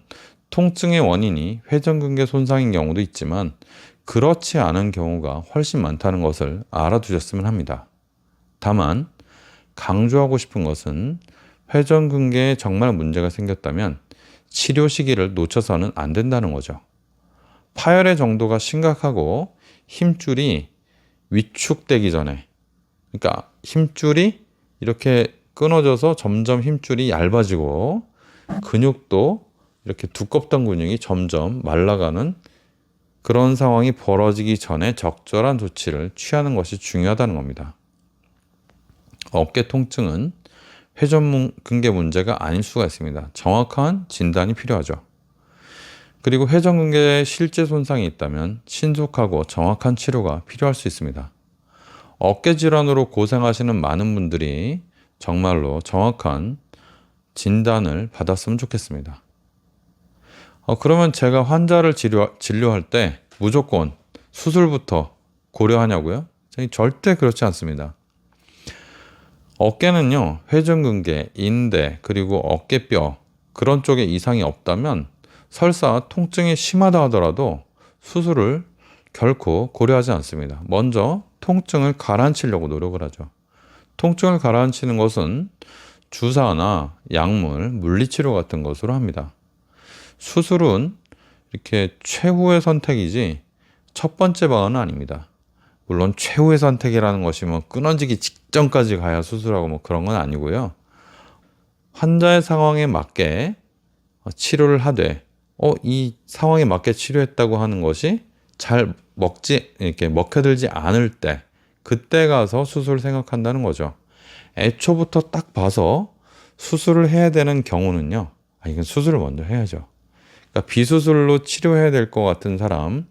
통증의 원인이 회전근개 손상인 경우도 있지만 그렇지 않은 경우가 훨씬 많다는 것을 알아두셨으면 합니다. 다만 강조하고 싶은 것은 회전근개에 정말 문제가 생겼다면 치료 시기를 놓쳐서는 안 된다는 거죠. 파열의 정도가 심각하고 힘줄이 위축되기 전에, 그러니까 힘줄이 이렇게 끊어져서 점점 힘줄이 얇아지고 근육도 이렇게 두껍던 근육이 점점 말라가는 그런 상황이 벌어지기 전에 적절한 조치를 취하는 것이 중요하다는 겁니다. 어깨 통증은 회전근개 문제가 아닐 수가 있습니다. 정확한 진단이 필요하죠. 그리고 회전근개에 실제 손상이 있다면 신속하고 정확한 치료가 필요할 수 있습니다. 어깨 질환으로 고생하시는 많은 분들이 정말로 정확한 진단을 받았으면 좋겠습니다. 그러면 제가 환자를 진료할 때 무조건 수술부터 고려하냐고요? 절대 그렇지 않습니다. 어깨는요, 회전근개, 인대, 그리고 어깨뼈 그런 쪽에 이상이 없다면 설사 통증이 심하다 하더라도 수술을 결코 고려하지 않습니다. 먼저 통증을 가라앉히려고 노력을 하죠. 통증을 가라앉히는 것은 주사나 약물, 물리치료 같은 것으로 합니다. 수술은 이렇게 최후의 선택이지 첫 번째 방안은 아닙니다. 물론 최후의 선택이라는 것이 뭐 끊어지기 직전까지 가야 수술하고 뭐 그런 건 아니고요. 환자의 상황에 맞게 치료를 하되 이 상황에 맞게 치료했다고 하는 것이 잘 이렇게 먹혀들지 않을 때 그때 가서 수술을 생각한다는 거죠. 애초부터 딱 봐서 수술을 해야 되는 경우는요. 이건 수술을 먼저 해야죠. 그러니까 비수술로 치료해야 될 것 같은 사람,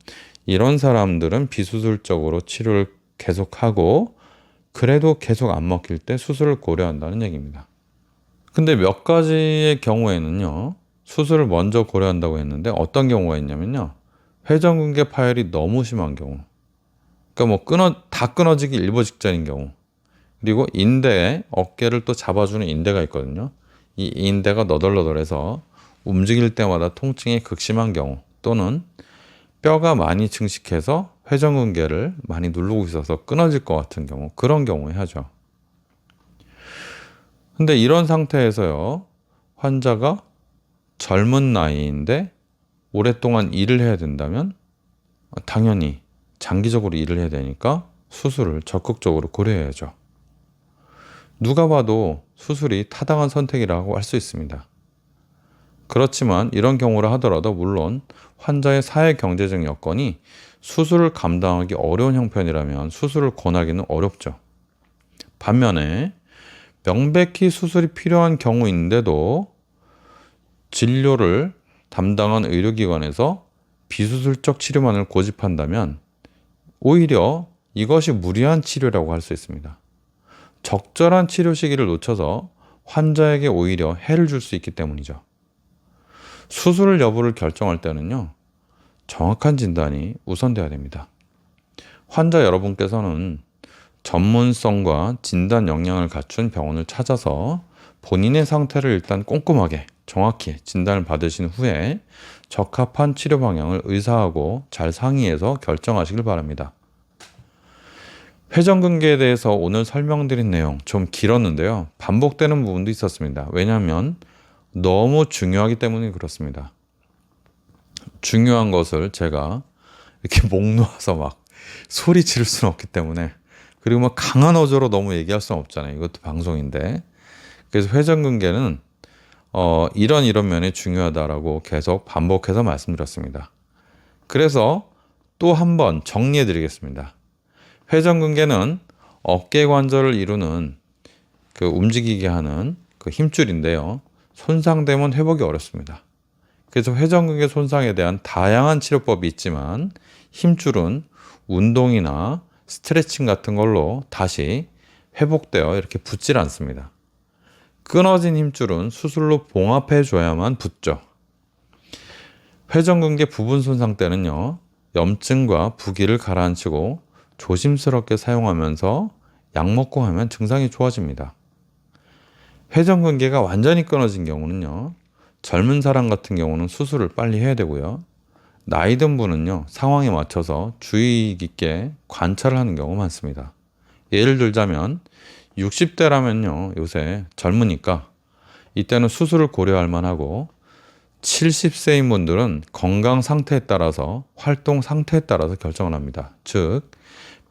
이런 사람들은 비수술적으로 치료를 계속하고 그래도 계속 안 먹힐 때 수술을 고려한다는 얘기입니다. 근데 몇 가지의 경우에는요. 수술을 먼저 고려한다고 했는데 어떤 경우가 있냐면요. 회전근개 파열이 너무 심한 경우. 그러니까 다 끊어지기 일보 직전인 경우. 그리고 인대에 어깨를 또 잡아주는 인대가 있거든요. 이 인대가 너덜너덜해서 움직일 때마다 통증이 극심한 경우 또는 뼈가 많이 증식해서 회전근개를 많이 누르고 있어서 끊어질 것 같은 경우, 그런 경우에 하죠. 근데 이런 상태에서요, 환자가 젊은 나이인데 오랫동안 일을 해야 된다면 당연히 장기적으로 일을 해야 되니까 수술을 적극적으로 고려해야죠. 누가 봐도 수술이 타당한 선택이라고 할 수 있습니다. 그렇지만 이런 경우를 하더라도 물론 환자의 사회 경제적 여건이 수술을 감당하기 어려운 형편이라면 수술을 권하기는 어렵죠. 반면에 명백히 수술이 필요한 경우인데도 진료를 담당한 의료기관에서 비수술적 치료만을 고집한다면 오히려 이것이 무리한 치료라고 할 수 있습니다. 적절한 치료 시기를 놓쳐서 환자에게 오히려 해를 줄 수 있기 때문이죠. 수술 여부를 결정할 때는요, 정확한 진단이 우선돼야 됩니다. 환자 여러분께서는 전문성과 진단 역량을 갖춘 병원을 찾아서 본인의 상태를 일단 꼼꼼하게 정확히 진단을 받으신 후에 적합한 치료 방향을 의사하고 잘 상의해서 결정하시길 바랍니다. 회전근개에 대해서 오늘 설명드린 내용 좀 길었는데요. 반복되는 부분도 있었습니다. 왜냐하면 너무 중요하기 때문에 그렇습니다. 중요한 것을 제가 이렇게 목 놓아서 막 소리 지를 수는 없기 때문에, 그리고 뭐 강한 어조로 너무 얘기할 수는 없잖아요. 이것도 방송인데. 그래서 회전근개는 이런 면이 중요하다라고 계속 반복해서 말씀드렸습니다. 그래서 또 한 번 정리해 드리겠습니다. 회전근개는 어깨 관절을 이루는 움직이게 하는 힘줄인데요. 손상되면 회복이 어렵습니다. 그래서 회전근개 손상에 대한 다양한 치료법이 있지만 힘줄은 운동이나 스트레칭 같은 걸로 다시 회복되어 이렇게 붙질 않습니다. 끊어진 힘줄은 수술로 봉합해 줘야만 붙죠. 회전근개 부분 손상 때는요, 염증과 부기를 가라앉히고 조심스럽게 사용하면서 약 먹고 하면 증상이 좋아집니다. 회전근개가 완전히 끊어진 경우는요, 젊은 사람 같은 경우는 수술을 빨리 해야 되고요. 나이 든 분은요, 상황에 맞춰서 주의 깊게 관찰을 하는 경우가 많습니다. 예를 들자면 60대라면요, 요새 젊으니까 이때는 수술을 고려할 만하고 70세인 분들은 건강 상태에 따라서 활동 상태에 따라서 결정을 합니다. 즉,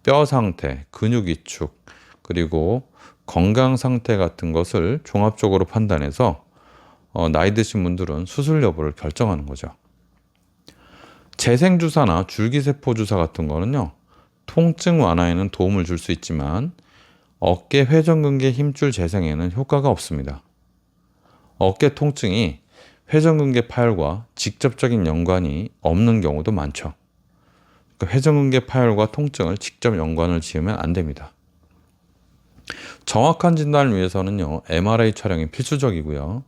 뼈 상태, 근육 위축, 그리고 건강 상태 같은 것을 종합적으로 판단해서 나이 드신 분들은 수술 여부를 결정하는 거죠. 재생주사나 줄기세포주사 같은 거는요, 통증 완화에는 도움을 줄 수 있지만 어깨 회전근개 힘줄 재생에는 효과가 없습니다. 어깨 통증이 회전근개 파열과 직접적인 연관이 없는 경우도 많죠. 회전근개 파열과 통증을 직접 연관을 지으면 안 됩니다. 정확한 진단을 위해서는요, MRI 촬영이 필수적이고요.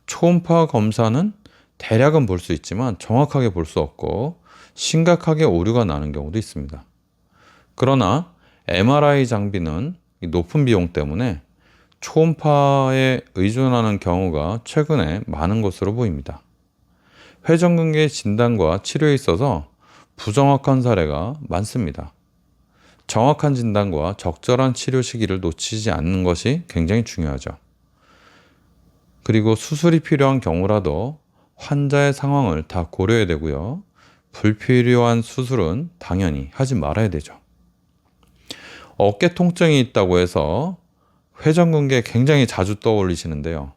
초음파 검사는 대략은 볼 수 있지만 정확하게 볼 수 없고 심각하게 오류가 나는 경우도 있습니다. 그러나 MRI 장비는 높은 비용 때문에 초음파에 의존하는 경우가 최근에 많은 것으로 보입니다. 회전근개 진단과 치료에 있어서 부정확한 사례가 많습니다. 정확한 진단과 적절한 치료 시기를 놓치지 않는 것이 굉장히 중요하죠. 그리고 수술이 필요한 경우라도 환자의 상황을 다 고려해야 되고요. 불필요한 수술은 당연히 하지 말아야 되죠. 어깨 통증이 있다고 해서 회전근개 굉장히 자주 떠올리시는데요.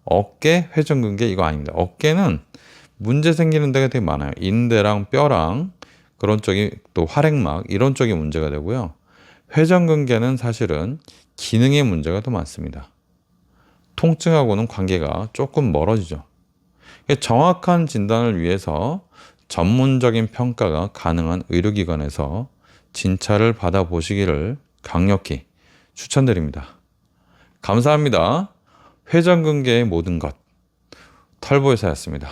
어깨, 회전근개 이거 아닙니다. 어깨는 문제 생기는 데가 되게 많아요. 인대랑 뼈랑 그런 쪽이 또 활액막 이런 쪽이 문제가 되고요. 회전근개는 사실은 기능의 문제가 더 많습니다. 통증하고는 관계가 조금 멀어지죠. 정확한 진단을 위해서 전문적인 평가가 가능한 의료기관에서 진찰을 받아보시기를 강력히 추천드립니다. 감사합니다. 회전근개의 모든 것, 털보의사였습니다.